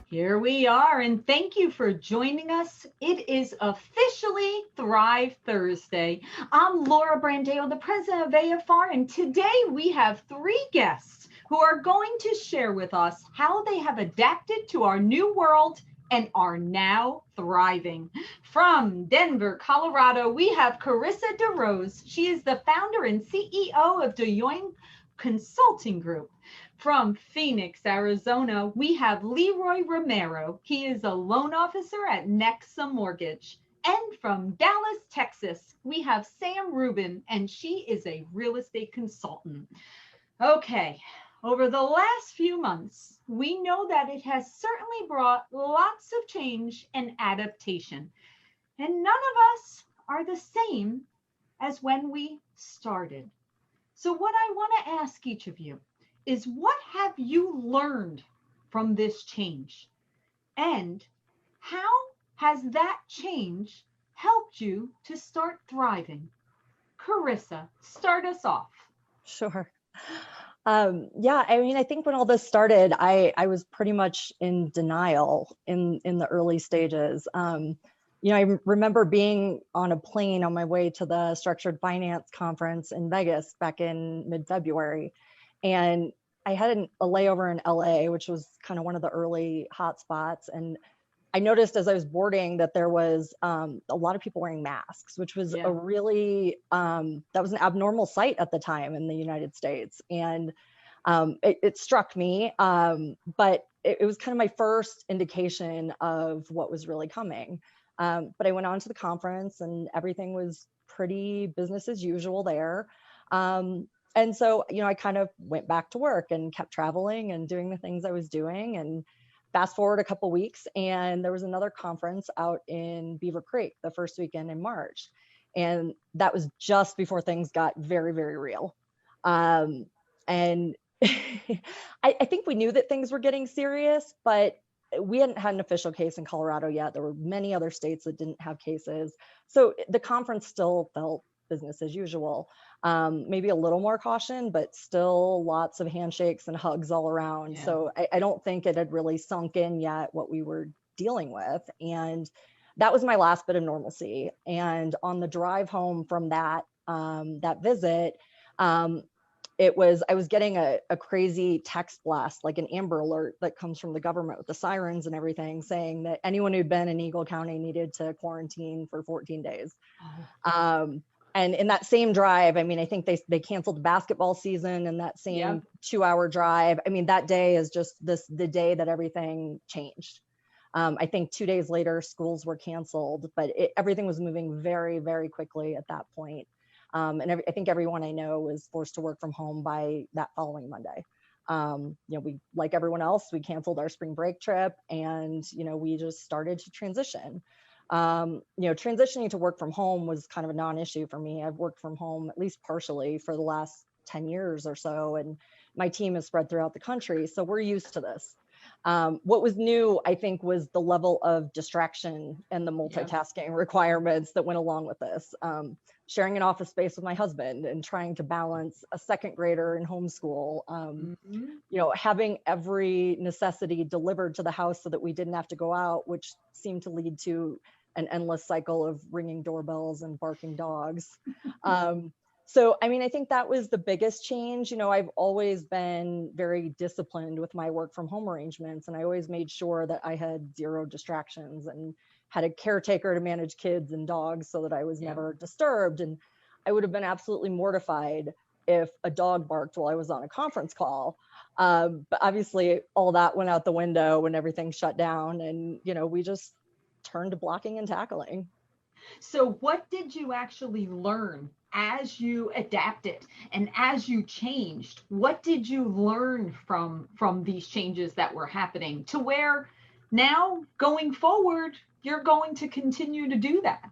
Here we are, and thank you for joining us. It is officially Thrive Thursday. I'm Laura Brandao, the president of AFR, and today we have three guests who are going to share with us how they have adapted to our new world and are now thriving. From Denver, Colorado, we have Carissa DeRose. She is the founder and CEO of DeYoung Consulting Group. From Phoenix, Arizona, we have LeRoy Romero. He is a loan officer at Nexa Mortgage. And from Dallas, Texas, we have Sam Ruben, and she is a real estate consultant. Okay, over the last few months, we know that it has certainly brought lots of change and adaptation. And none of us are the same as when we started. So, what I want to ask each of you is what have you learned from this change? And how has that change helped you to start thriving? Carissa, start us off. Sure. Yeah, I mean, I think when all this started, I was pretty much in denial in the early stages. I remember being on a plane on my way to the structured finance conference in Vegas back in mid-February. And I had a layover in LA, which was kind of one of the early hotspots. And I noticed as I was boarding that there was a lot of people wearing masks, which was a really, that was an abnormal sight at the time in the United States. And it struck me, but it was kind of my first indication of what was really coming. But I went on to the conference and everything was pretty business as usual there. And so, I kind of went back to work and kept traveling and doing the things I was doing. And fast forward a couple weeks, and there was another conference out in Beaver Creek the first weekend in March. And that was just before things got very, very real. And I think we knew that things were getting serious, but we hadn't had an official case in Colorado yet. There were many other states that didn't have cases. So the conference still felt business as usual. Maybe a little more caution, but still lots of handshakes and hugs all around. Yeah. So I don't think it had really sunk in yet what we were dealing with. And that was my last bit of normalcy. And on the drive home from that visit, I was getting a crazy text blast, like an Amber Alert that comes from the government with the sirens and everything, saying that anyone who'd been in Eagle County needed to quarantine for 14 days. And in that same drive, I mean, I think they canceled the basketball season in that same 2-hour drive. I mean, that day is just the day that everything changed. I think 2 days later, schools were canceled, but everything was moving very, very quickly at that point. And I think everyone I know was forced to work from home by that following Monday. We, like everyone else, we canceled our spring break trip and, we just started to transition. Transitioning to work from home was kind of a non-issue for me. I've worked from home at least partially for the last 10 years or so, and my team is spread throughout the country. So we're used to this. What was new, I think, was the level of distraction and the multitasking requirements that went along with this. Sharing an office space with my husband and trying to balance a second grader in homeschool, having every necessity delivered to the house so that we didn't have to go out, which seemed to lead to an endless cycle of ringing doorbells and barking dogs. So, I mean, I think that was the biggest change. I've always been very disciplined with my work from home arrangements, and I always made sure that I had zero distractions and had a caretaker to manage kids and dogs so that I was never disturbed. And I would have been absolutely mortified if a dog barked while I was on a conference call. But obviously all that went out the window when everything shut down, and, we just turned to blocking and tackling. So what did you actually learn as you adapted and as you changed? What did you learn from these changes that were happening to where now going forward, you're going to continue to do that?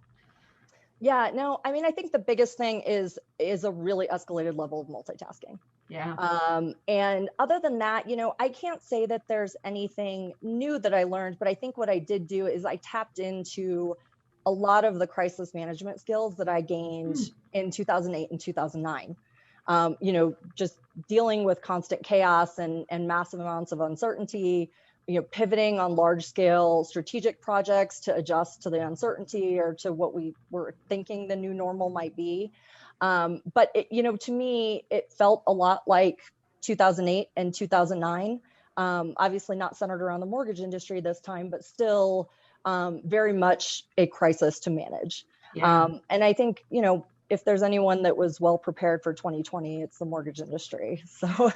Yeah, no, I mean, I think the biggest thing is a really escalated level of multitasking. Yeah. And other than that, I can't say that there's anything new that I learned, but I think what I did do is I tapped into a lot of the crisis management skills that I gained in 2008 and 2009. Just dealing with constant chaos and massive amounts of uncertainty, pivoting on large scale strategic projects to adjust to the uncertainty or to what we were thinking the new normal might be. But to me, it felt a lot like 2008 and 2009. Obviously not centered around the mortgage industry this time, but still very much a crisis to manage. Yeah. And I think, if there's anyone that was well prepared for 2020, it's the mortgage industry. So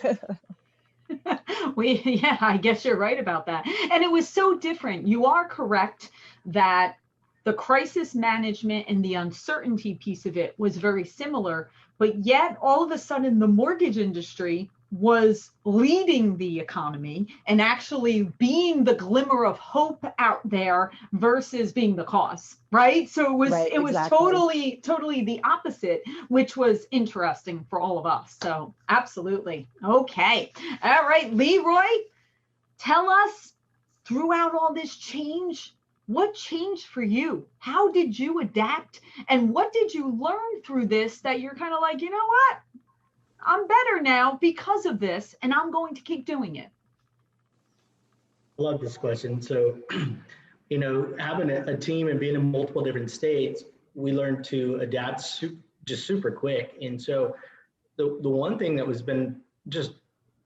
I guess you're right about that. And it was so different. You are correct that the crisis management and the uncertainty piece of it was very similar, but yet all of a sudden the mortgage industry was leading the economy and actually being the glimmer of hope out there versus being the cause, right? So it was exactly. totally the opposite, which was interesting for all of us. So absolutely. Okay. All right, LeRoy, tell us, throughout all this change, what changed for you? How did you adapt? And what did you learn through this that you're kind of like, you know what? I'm better now because of this, and I'm going to keep doing it. I love this question. So, having a team and being in multiple different states, we learned to adapt just super quick. And so the one thing that was been just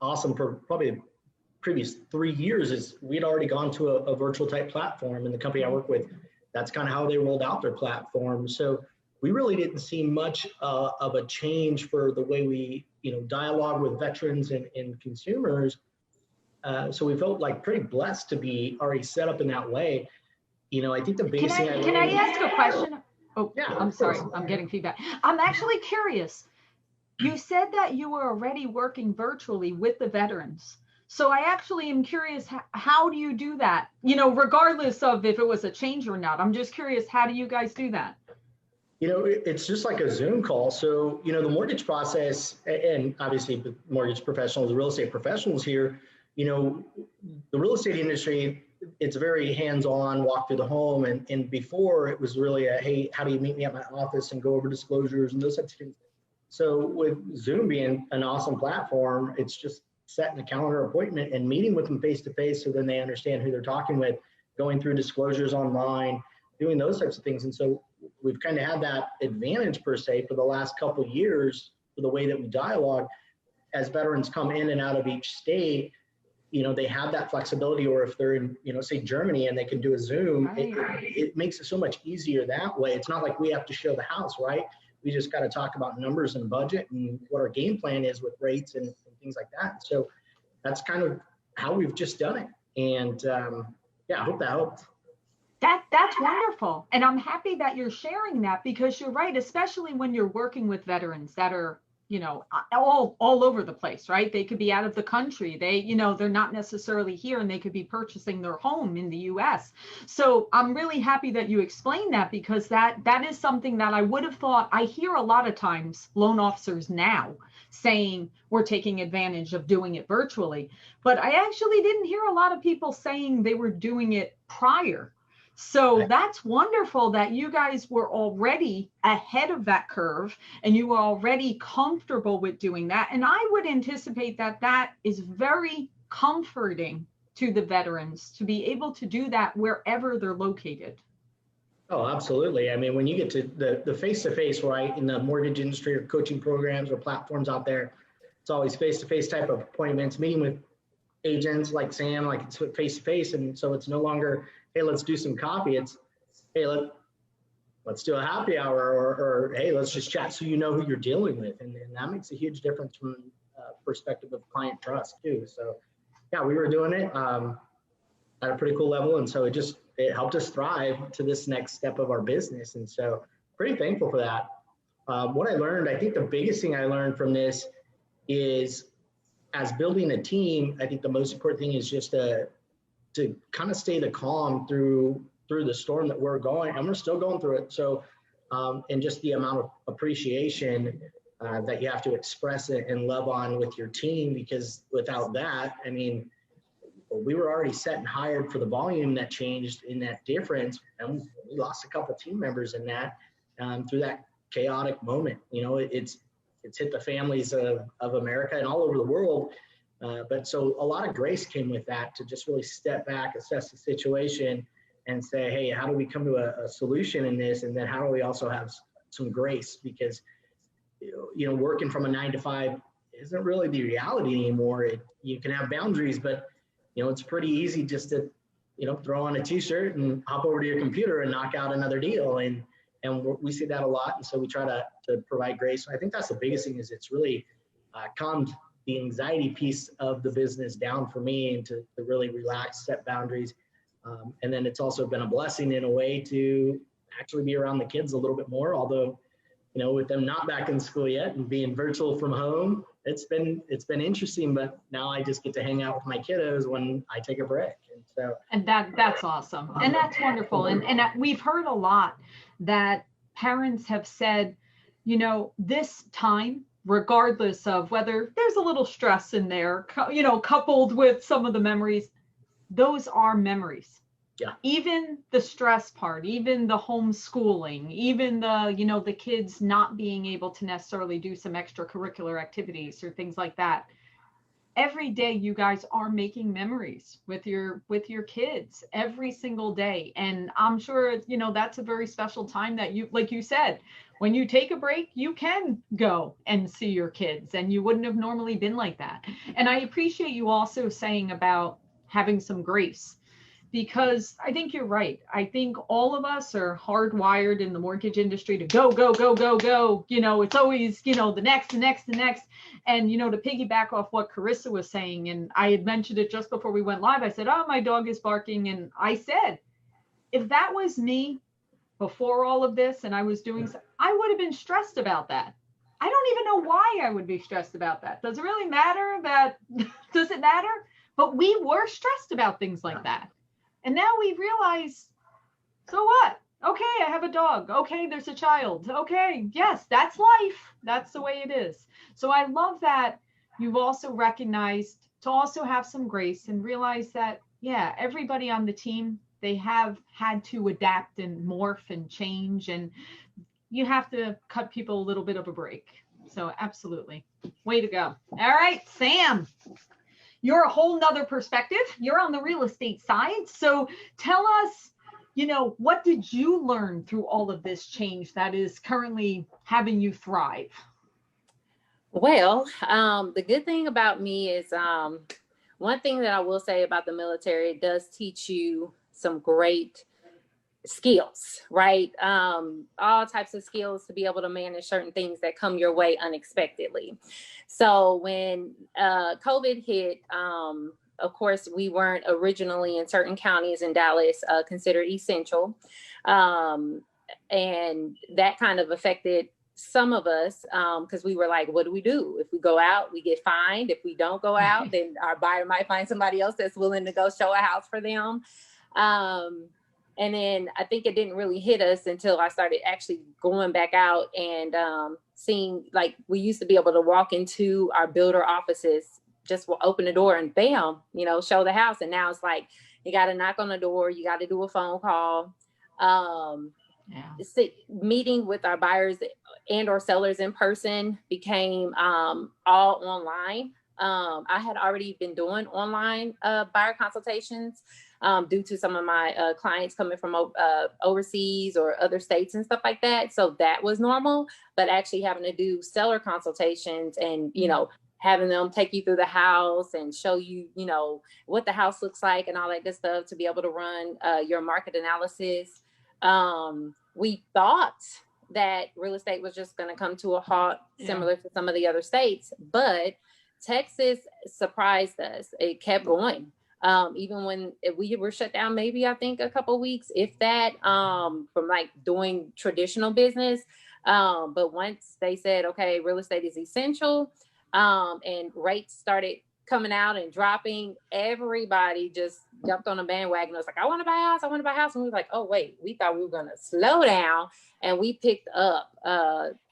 awesome for probably the previous 3 years is we'd already gone to a virtual type platform, and the company I work with, that's kind of how they rolled out their platform. So we really didn't see much of a change for the way we, dialogue with veterans and consumers. So we felt like pretty blessed to be already set up in that way. I think the biggest thing Can I ask a question? Oh, yeah, I'm sorry. I'm getting feedback. I'm actually curious. You said that you were already working virtually with the veterans. So I actually am curious, how do you do that? Regardless of if it was a change or not, I'm just curious, how do you guys do that? It's just like a Zoom call. So, the mortgage process, and obviously the mortgage professionals, the real estate professionals here, the real estate industry, it's very hands-on, walk through the home. And before it was really hey, how do you meet me at my office and go over disclosures and those types of things. So with Zoom being an awesome platform, it's just setting a calendar appointment and meeting with them face-to-face so then they understand who they're talking with, going through disclosures online, doing those types of things. And so we've kind of had that advantage per se for the last couple of years for the way that we dialogue. As veterans come in and out of each state, they have that flexibility, or if they're in, say Germany and they can do a Zoom, right. it makes it so much easier that way. It's not like we have to show the house, right? We just got to talk about numbers and budget and what our game plan is with rates and things like that. So that's kind of how we've just done it. And I hope that helped. That's wonderful. And I'm happy that you're sharing that, because you're right, especially when you're working with veterans that are, all over the place, right? They could be out of the country. They're not necessarily here, and they could be purchasing their home in the US. So I'm really happy that you explained that, because that is something that I would have thought. I hear a lot of times loan officers now saying we're taking advantage of doing it virtually, but I actually didn't hear a lot of people saying they were doing it prior. So that's wonderful that you guys were already ahead of that curve and you were already comfortable with doing that. And I would anticipate that is very comforting to the veterans to be able to do that wherever they're located. Oh, absolutely. I mean, when you get to the face-to-face, right, in the mortgage industry or coaching programs or platforms out there, it's always face-to-face type of appointments, meeting with agents like Sam, like it's face-to-face. And so it's no longer, hey, let's do some coffee. It's, hey, let's do a happy hour, or hey, let's just chat so you know who you're dealing with. And that makes a huge difference from perspective of client trust too. So yeah, we were doing it at a pretty cool level. And so it helped us thrive to this next step of our business. And so pretty thankful for that. What I learned, I think the biggest thing I learned from this is, as building a team, I think the most important thing is just to kind of stay the calm through the storm that we're going, and we're still going through it. So, and just the amount of appreciation that you have to express it and love on with your team, because without that, I mean, we were already set and hired for the volume that changed in that difference, and we lost a couple team members in that through that chaotic moment. It's hit the families of America and all over the world. But so a lot of grace came with that, to just really step back, assess the situation, and say, hey, how do we come to a solution in this? And then how do we also have some grace? Because, working from a 9 to 5 isn't really the reality anymore. You can have boundaries, but, it's pretty easy just to, throw on a t-shirt and hop over to your computer and knock out another deal. And we see that a lot. And so we try to provide grace. I think that's the biggest thing, is it's really calmed the anxiety piece of the business down for me, and to really relax, set boundaries. And then it's also been a blessing in a way to actually be around the kids a little bit more, although, with them not back in school yet and being virtual from home, it's been interesting, but now I just get to hang out with my kiddos when I take a break. And that's awesome. And that's wonderful. And we've heard a lot that parents have said, this time, regardless of whether there's a little stress in there, coupled with some of the memories, those are memories. Yeah. Even the stress part, even the homeschooling, even the kids not being able to necessarily do some extracurricular activities or things like that. Every day you guys are making memories with your kids every single day. And I'm sure, that's a very special time that you, like you said, when you take a break, you can go and see your kids, and you wouldn't have normally been like that. And I appreciate you also saying about having some grace, because I think you're right. I think all of us are hardwired in the mortgage industry to go, go, go, go, go. It's always, the next. And, to piggyback off what Carissa was saying, and I had mentioned it just before we went live, I said, oh, my dog is barking. And I said, if that was me before all of this and I was doing so, I would have been stressed about that. I don't even know why I would be stressed about that. Does it really matter does it matter? But we were stressed about things like that. And now we realize, so what? Okay, I have a dog. Okay, there's a child. Okay, yes, that's life. That's the way it is. So I love that you've also recognized to also have some grace and realize that, yeah, everybody on the team, they have had to adapt and morph and change, and you have to cut people a little bit of a break. So absolutely. Way to go. All right, Sam. You're a whole nother perspective. You're on the real estate side. So tell us, what did you learn through all of this change that is currently having you thrive? Well, the good thing about me is one thing that I will say about the military, it does teach you some great skills, right? All types of skills to be able to manage certain things that come your way unexpectedly. So when COVID hit, of course, we weren't originally in certain counties in Dallas considered essential. And that kind of affected some of us because we were like, what do we do? If we go out, we get fined. If we don't go out, then our buyer might find somebody else that's willing to go show a house for them. And then I think it didn't really hit us until I started actually going back out and seeing, like, we used to be able to walk into our builder offices, just open the door and bam, show the house. And now it's like, you got to knock on the door. You got to do a phone call. Meeting with our buyers and or sellers in person became all online. I had already been doing online buyer consultations due to some of my clients coming from overseas or other states and stuff like that. So that was normal, but actually having to do seller consultations and, having them take you through the house and show you, what the house looks like and all that good stuff to be able to run your market analysis. We thought that real estate was just going to come to a halt, similar to some of the other states, but Texas surprised us. It kept going. Even when we were shut down, maybe I think a couple of weeks, if that, from like doing traditional business. But once they said, okay, real estate is essential, and rates started coming out and dropping, everybody just jumped on a bandwagon. It was like, I want to buy a house. I want to buy a house. And we were like, oh, wait, we thought we were going to slow down. And we picked up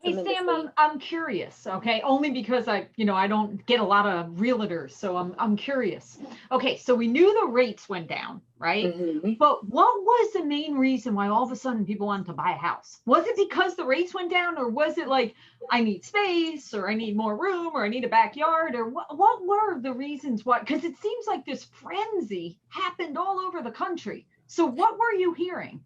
Hey Sam, tremendously. I'm curious, okay? Only because I don't get a lot of realtors, so I'm curious. Okay, so we knew the rates went down, right? Mhm. But what was the main reason why all of a sudden people wanted to buy a house? Was it because the rates went down, or was it like I need space, or I need more room, or I need a backyard, or what were the reasons why? Because it seems like this frenzy happened all over the country. So what were you hearing?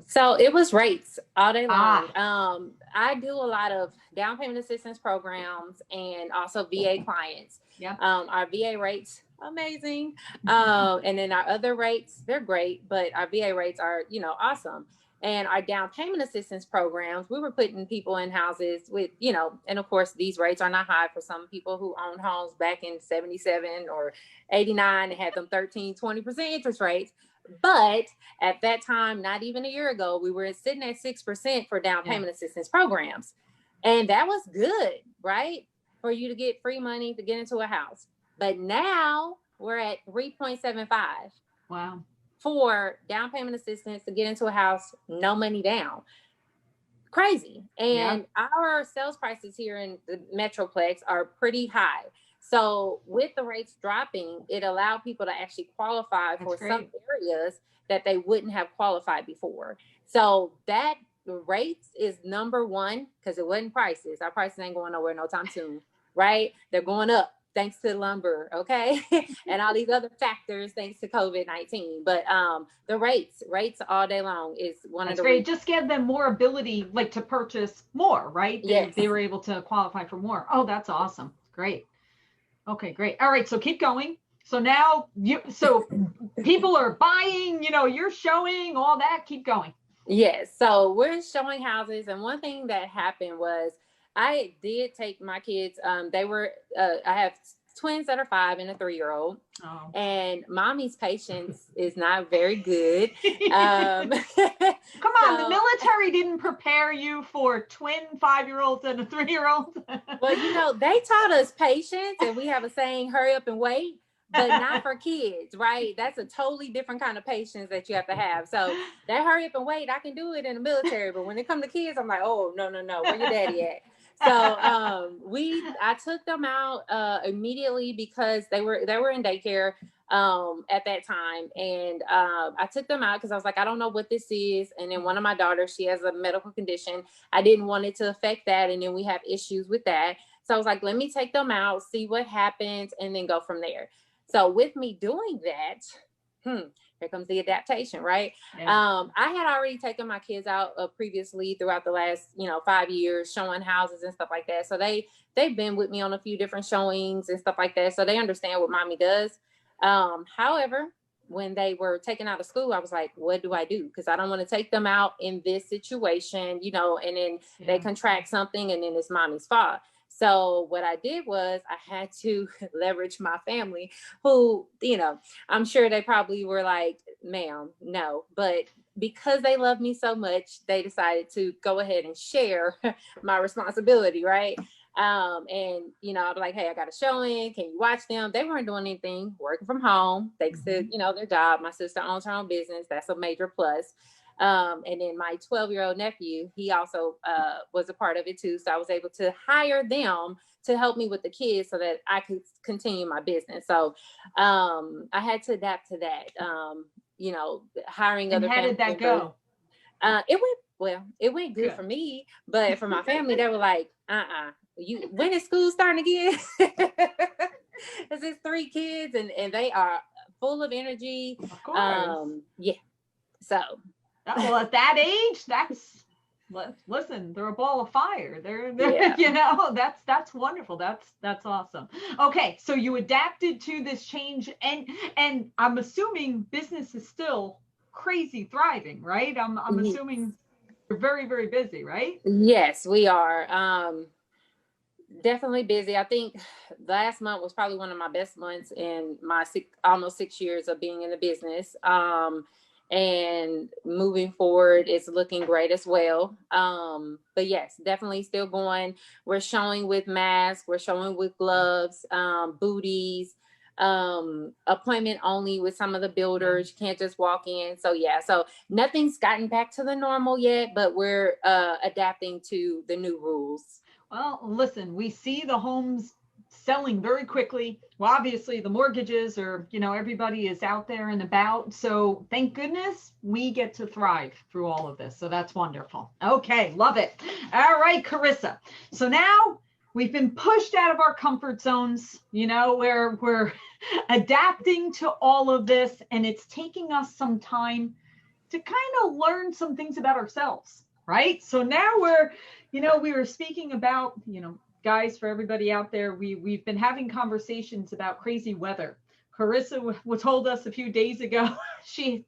So it was rates all day long. Ah, I do a lot of down payment assistance programs and also VA clients. yeah. Our VA rates, amazing. And then our other rates, they're great, but our VA rates are, awesome. And our down payment assistance programs, we were putting people in houses with, and of course, these rates are not high for some people who owned homes back in 77 or 89 and had them 13, 20% interest rates. But at that time, not even a year ago, we were sitting at 6% for down Yeah. payment assistance programs. And that was good, right? For you to get free money to get into a house. But now we're at 3.75 Wow. for down payment assistance to get into a house, no money down. Crazy. And our sales prices here in the Metroplex are pretty high. So with the rates dropping, it allowed people to actually qualify for some areas that they wouldn't have qualified before. So that rates is number one because it wasn't prices. Our prices ain't going nowhere no time soon, right? They're going up thanks to lumber, okay? And all these other factors thanks to COVID-19. But the rates all day long is one of the great. Just give them more ability, like to purchase more, right? They were able to qualify for more. Oh, that's awesome. Great. Okay, great. All right, so keep going. So now people are buying, you're showing all that. Keep going. Yes. So we're showing houses. And one thing that happened was I did take my kids. I have twins that are 5 and a 3-year-old. Oh. And mommy's patience is not very good. Come on, the military didn't prepare you for twin 5-year-olds and a 3-year-old. Well, they taught us patience, and we have a saying, hurry up and wait, but not for kids, right? That's a totally different kind of patience that you have to have. So that hurry up and wait, I can do it in the military, but when it comes to kids, I'm like, oh, no, where your daddy at? So I took them out immediately because they were in daycare at that time, and I took them out because I was like, I don't know what this is. And then one of my daughters, she has a medical condition. I didn't want it to affect that, and then we have issues with that. So I was like, let me take them out, see what happens, and then go from there. So with me doing that, here comes the adaptation, right? Yeah. I had already taken my kids out previously throughout the last, 5 years, showing houses and stuff like that. So they've been with me on a few different showings and stuff like that. So they understand what mommy does. However, when they were taken out of school, I was like, what do I do? Because I don't want to take them out in this situation, and then they contract something and then it's mommy's fault. So what I did was I had to leverage my family who, I'm sure they probably were like, ma'am, no. But because they love me so much, they decided to go ahead and share my responsibility, right? And, I'm like, hey, I got a showing. Can you watch them? They weren't doing anything, working from home. Thanks to, their job. My sister owns her own business. That's a major plus. And then my 12-year-old nephew, he also was a part of it too. So I was able to hire them to help me with the kids so that I could continue my business. So I had to adapt to that, hiring other family members. How did that go? It went good for me, but for my family, they were like, when is school starting again? Because it's 3 kids and they are full of energy. Of course. Yeah. So. Well, at that age, listen, they're a ball of fire. They're that's wonderful. That's awesome. Okay, so you adapted to this change, and I'm assuming business is still crazy thriving, right? I'm assuming you're very, very busy, right? Yes, we are. Definitely busy. I think last month was probably one of my best months in my almost 6 years of being in the business. And moving forward, it's looking great as well. But yes, definitely still going. We're showing with masks. We're showing with gloves, booties. appointment only with some of the builders. You can't just walk in. So yeah, so nothing's gotten back to the normal yet, but we're adapting to the new rules. Well, listen, we see the homes selling very quickly. Well, obviously the mortgages are, everybody is out there and about. So thank goodness we get to thrive through all of this. So that's wonderful. Okay, love it. All right, Carissa. So now we've been pushed out of our comfort zones, where we're adapting to all of this, and it's taking us some time to kind of learn some things about ourselves, right? So now we were speaking about, guys, for everybody out there, we've been having conversations about crazy weather. Carissa told us a few days ago, she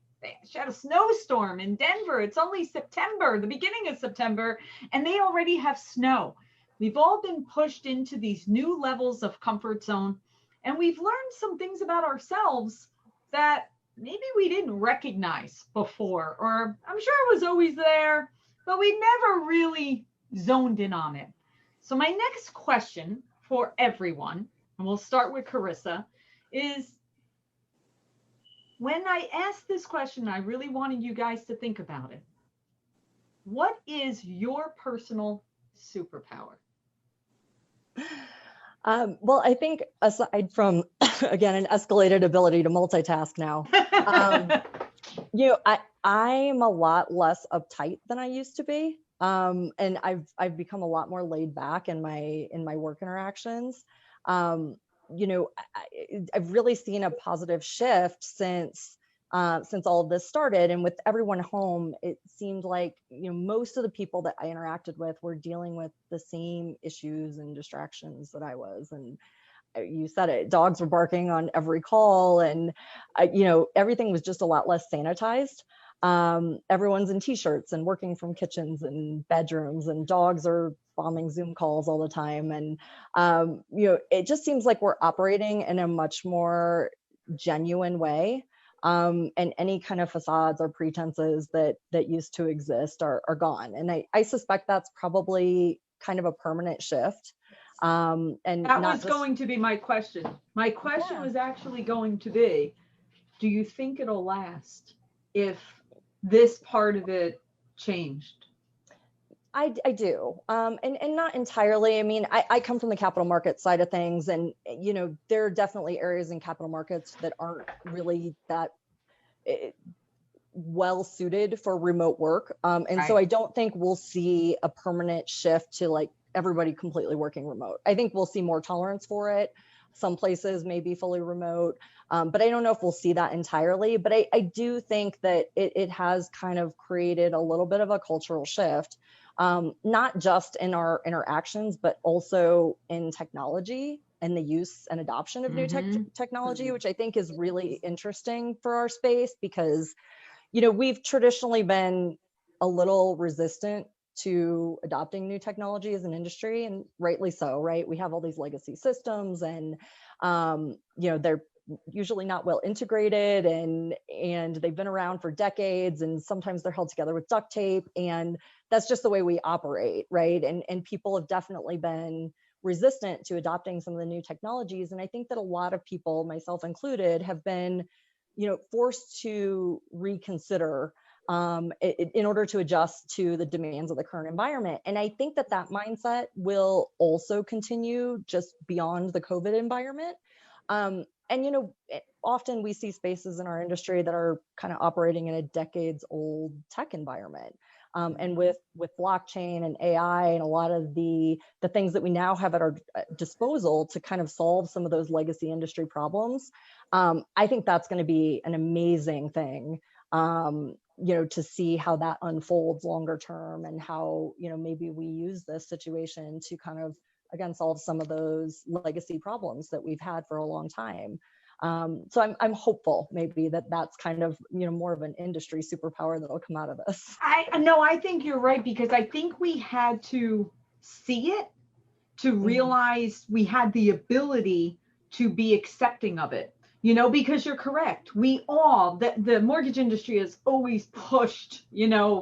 had a snowstorm in Denver. It's only September, the beginning of September, and they already have snow. We've all been pushed into these new levels of comfort zone, and we've learned some things about ourselves that maybe we didn't recognize before, or I'm sure it was always there, but we never really zoned in on it. So my next question for everyone, and we'll start with Carissa, is when I asked this question, I really wanted you guys to think about it. What is your personal superpower? Well, I think aside from, again, an escalated ability to multitask now, I'm a lot less uptight than I used to be. And I've become a lot more laid back in my work interactions. I've really seen a positive shift since all of this started, and with everyone home, it seemed like most of the people that I interacted with were dealing with the same issues and distractions that I was. And you said it, dogs were barking on every call, and everything was just a lot less sanitized. Everyone's in t-shirts and working from kitchens and bedrooms, and dogs are bombing Zoom calls all the time. And, it just seems like we're operating in a much more genuine way. And any kind of facades or pretenses that used to exist are gone. And I suspect that's probably kind of a permanent shift. And that was going to be my question. My question was actually going to be, do you think it'll last if this part of it changed? I do. And not entirely. I mean, I come from the capital market side of things, and, there are definitely areas in capital markets that aren't really that well suited for remote work. And right. So I don't think we'll see a permanent shift to like everybody completely working remote. I think we'll see more tolerance for it. Some places may be fully remote, but I don't know if we'll see that entirely. But I do think that it has kind of created a little bit of a cultural shift, not just in our interactions, but also in technology and the use and adoption of new technology, which I think is really interesting for our space because, we've traditionally been a little resistant to adopting new technology as an industry, and rightly so, right? We have all these legacy systems, and they're usually not well integrated, and they've been around for decades, and sometimes they're held together with duct tape, and that's just the way we operate, right? And people have definitely been resistant to adopting some of the new technologies, and I think that a lot of people, myself included, have been forced to reconsider in order to adjust to the demands of the current environment. And I think that mindset will also continue just beyond the COVID environment. And, often we see spaces in our industry that are kind of operating in a decades old tech environment. And with blockchain and AI and a lot of the things that we now have at our disposal to kind of solve some of those legacy industry problems, I think that's going to be an amazing thing. To see how that unfolds longer term, and how, maybe we use this situation to kind of, again, solve some of those legacy problems that we've had for a long time. So I'm hopeful maybe that's kind of, more of an industry superpower that'll come out of this. I think you're right, because I think we had to see it to realize we had the ability to be accepting of it. Because you're correct. We all, the mortgage industry has always pushed,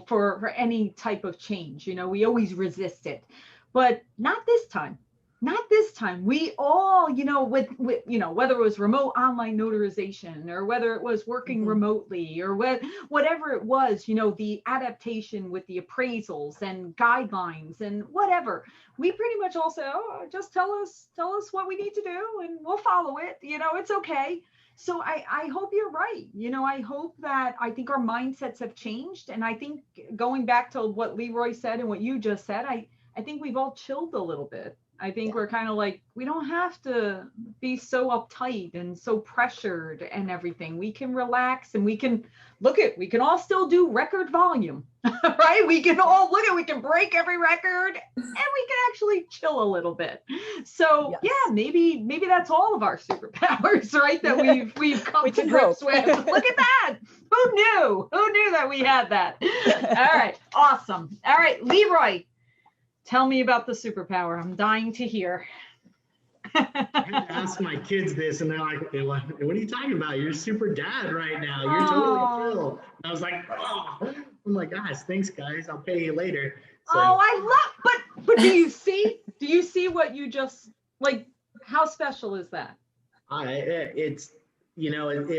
for any type of change. We always resist it, but not this time. not this time. We all, with whether it was remote online notarization or whether it was working remotely or whatever it was, the adaptation with the appraisals and guidelines and whatever, we pretty much all say, oh, just tell us what we need to do and we'll follow it. It's okay. So I hope you're right. I think our mindsets have changed. And I think going back to what LeRoy said and what you just said, I think we've all chilled a little bit. I think we're kind of like, we don't have to be so uptight and so pressured and everything. We can relax and we can all still do record volume, right? We can break every record and we can actually chill a little bit. So yeah, maybe that's all of our superpowers, right? That we've come to grips with. Look at that. Who knew that we had that? All right. Awesome. All right, LeRoy. Tell me about the superpower. I'm dying to hear. I ask my kids this, and they're like, "What are you talking about? You're super dad right now. You're totally chill." And I was like, "Oh, I'm like, gosh, thanks, guys. I'll pay you later." So, but do you see? Do you see what you just like? How special is that? It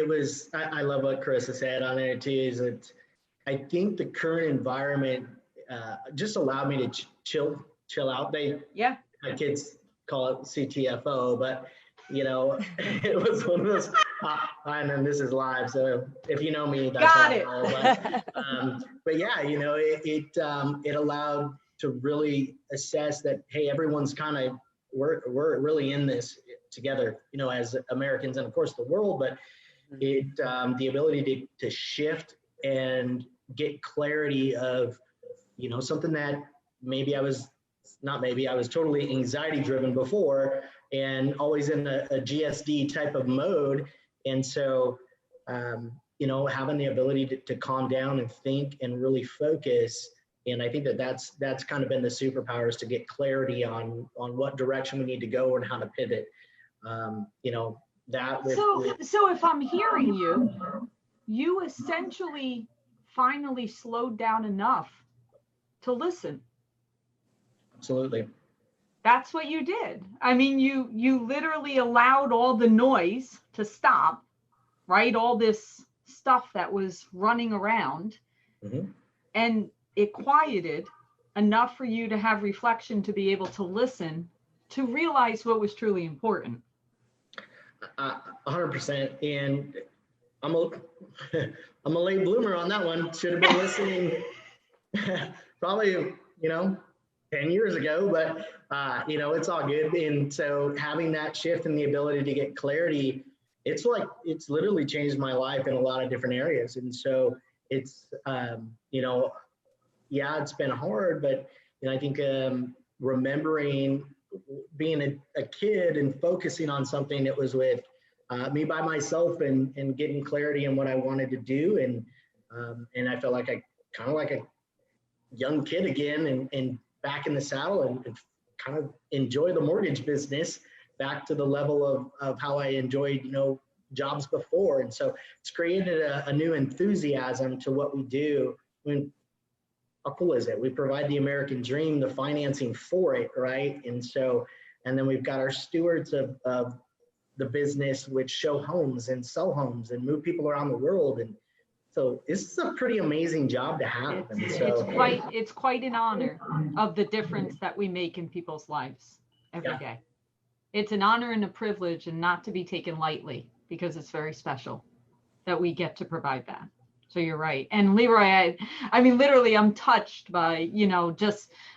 was. I love what Carissa said on there too. I think the current environment just allowed me to chill out. My kids call it CTFO, but it was one of those. And then this is live, so if you know me, that's got it. But yeah, it allowed to really assess that, hey, everyone's kind of we're really in this together, as Americans and of course the world. But the ability to shift and get clarity of something that I was totally anxiety driven before and always in a GSD type of mode. And so, having the ability to calm down and think and really focus. And I think that's kind of been the superpowers, to get clarity on what direction we need to go and how to pivot. So if I'm hearing you essentially finally slowed down enough to listen. Absolutely. That's what you did. I mean, you literally allowed all the noise to stop, right? All this stuff that was running around, and it quieted enough for you to have reflection, to be able to listen, to realize what was truly important. 100%. And I'm a late bloomer on that one. Should have been listening probably, 10 years ago, but it's all good. And so having that shift and the ability to get clarity, it's literally changed my life in a lot of different areas. And so it's, it's been hard, but I think remembering being a kid and focusing on something that was with me by myself and getting clarity in what I wanted to do. And I felt like I kind of like a young kid again and back in the saddle and kind of enjoy the mortgage business back to the level of how I enjoyed, jobs before. And so it's created a new enthusiasm to what we do. I mean, how cool is it? We provide the American dream, the financing for it, right? And then we've got our stewards of the business, which show homes and sell homes and move people around the world. And so this is a pretty amazing job to have. It's quite an honor of the difference that we make in people's lives every day. It's an honor and a privilege, and not to be taken lightly, because it's very special that we get to provide that. So you're right. And LeRoy, I mean, literally, I'm touched by,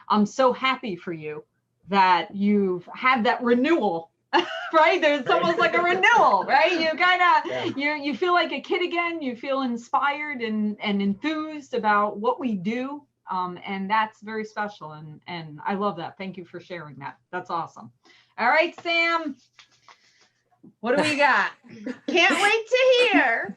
I'm so happy for you that you've had that renewal. Right? There's almost like a renewal, right? You kind of, you feel like a kid again. You feel inspired and enthused about what we do. And that's very special. And I love that. Thank you for sharing that. That's awesome. All right, Sam, what do we got? Can't wait to hear.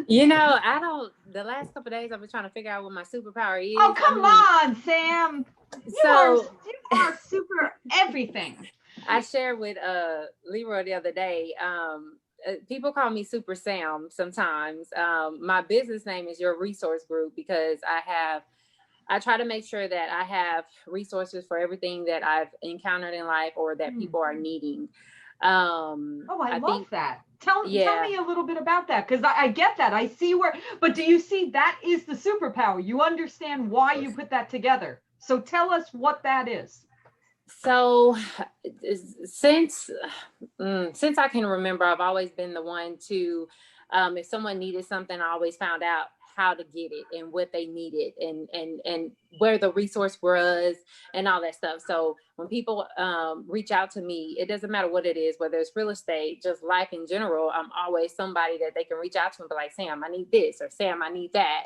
The last couple of days I've been trying to figure out what my superpower is. Oh, come on, Sam. You are super everything. I shared with LeRoy the other day. People call me Super Sam sometimes. My business name is Your Resource Group, because I try to make sure that I have resources for everything that I've encountered in life or that people are needing. I love think that. Tell me a little bit about that, because I get that. I see where, but do you see that is the superpower? You understand why you put that together. So tell us what that is. So since I can remember, I've always been the one to, if someone needed something, I always found out how to get it and what they needed and where the resource was and all that stuff. So when people reach out to me, it doesn't matter what it is, whether it's real estate, just life in general, I'm always somebody that they can reach out to and be like, Sam, I need this, or Sam, I need that.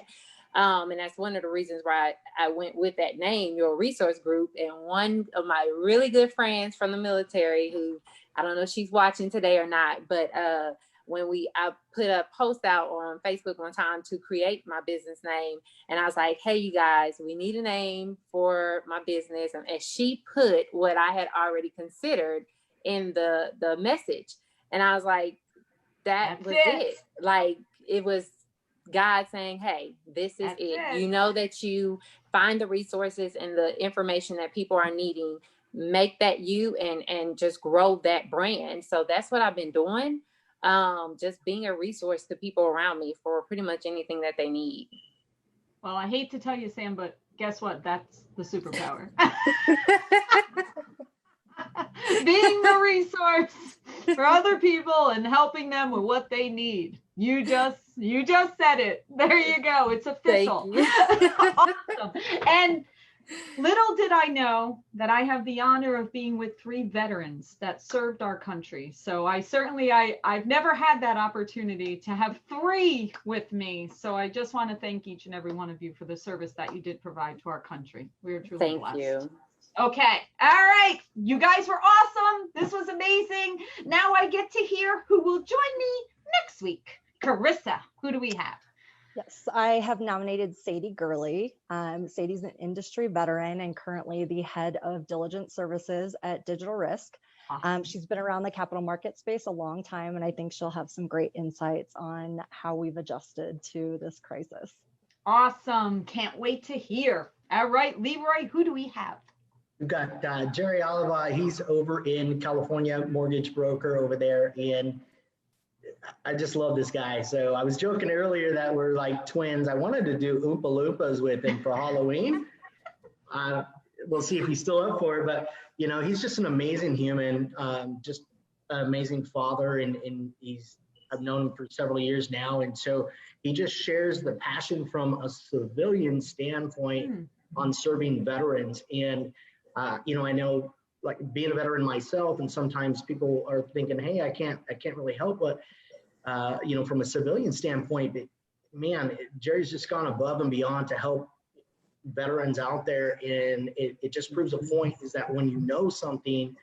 And that's one of the reasons why I went with that name, Your Resource Group. And one of my really good friends from the military, who I don't know if she's watching today or not, but when I put a post out on Facebook one time to create my business name, and I was like, hey, you guys, we need a name for my business. And she put what I had already considered in the message. And I was like, that's it. Like, it was God saying, hey, this is it. You know that you find the resources and the information that people are needing, make that you and just grow that brand. So that's what I've been doing. Just being a resource to people around me for pretty much anything that they need. Well, I hate to tell you, Sam, but guess what? That's the superpower. Being the resource for other people and helping them with what they need. You just said it. There you go. It's official. Awesome. And little did I know that I have the honor of being with 3 veterans that served our country. So I've never had that opportunity to have 3 with me. So I just want to thank each and every one of you for the service that you did provide to our country. We are truly blessed. Thank you. Okay. All right. You guys were awesome. This was amazing. Now I get to hear who will join me next week. Carissa, who do we have? Yes, I have nominated Sadie Gurley. Sadie's an industry veteran and currently the head of diligence services at Digital Risk. Awesome. She's been around the capital market space a long time, and I think she'll have some great insights on how we've adjusted to this crisis. Awesome. Can't wait to hear. All right, LeRoy, who do we have? We've got Jerry Oliva. He's over in California, mortgage broker over there. And I just love this guy. So I was joking earlier that we're like twins. I wanted to do Oompa Loompas with him for Halloween. We'll see if he's still up for it. But, you know, he's just an amazing human, just an amazing father. And I've known him for several years now. And so he just shares the passion from a civilian standpoint on serving veterans. And, you know, I know, like, being a veteran myself, and sometimes people are thinking, hey, I can't really help, but you know, from a civilian standpoint, but man, Jerry's just gone above and beyond to help veterans out there. And it just proves a point, is that when you know something,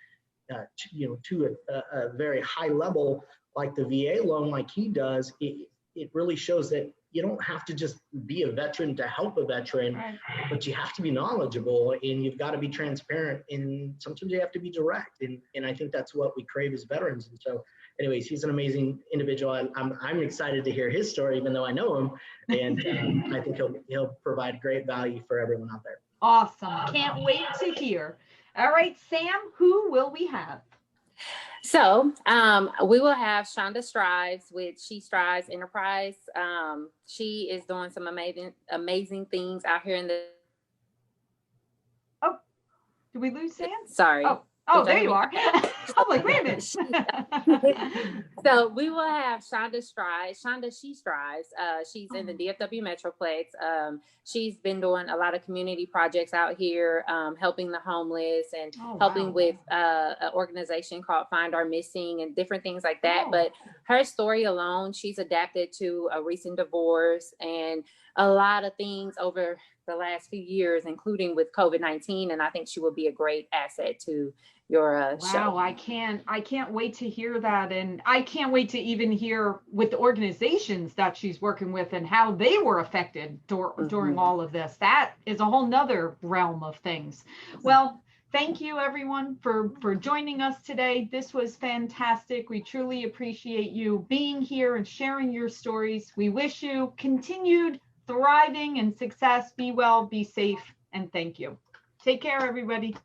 you know, to a very high level, like the VA loan, like he does, it really shows that you don't have to just be a veteran to help a veteran, right, but you have to be knowledgeable, and you've got to be transparent, and sometimes you have to be direct. And I think that's what we crave as veterans. And so anyways, he's an amazing individual. I'm excited to hear his story, even though I know him. And I think he'll provide great value for everyone out there. Awesome. Can't wait to hear. All right, Sam, who will we have? So we will have Shonda Strives with She Strives Enterprise. She is doing some amazing things out here in the. Oh, did we lose Sam? Sorry. Oh, there you are. I'm like, wait a minute. So we will have Shonda She Strives. She's in the DFW Metroplex. She's been doing a lot of community projects out here, helping the homeless and helping with an organization called Find Our Missing and different things like that. But her story alone, she's adapted to a recent divorce and a lot of things over the last few years, including with COVID-19. And I think she will be a great asset to your show. Wow, I can't wait to hear that. And I can't wait to even hear with the organizations that she's working with and how they were affected during all of this. That is a whole nother realm of things. Well, thank you everyone for joining us today. This was fantastic. We truly appreciate you being here and sharing your stories. We wish you continued thriving and success. Be well, be safe, and thank you. Take care, everybody.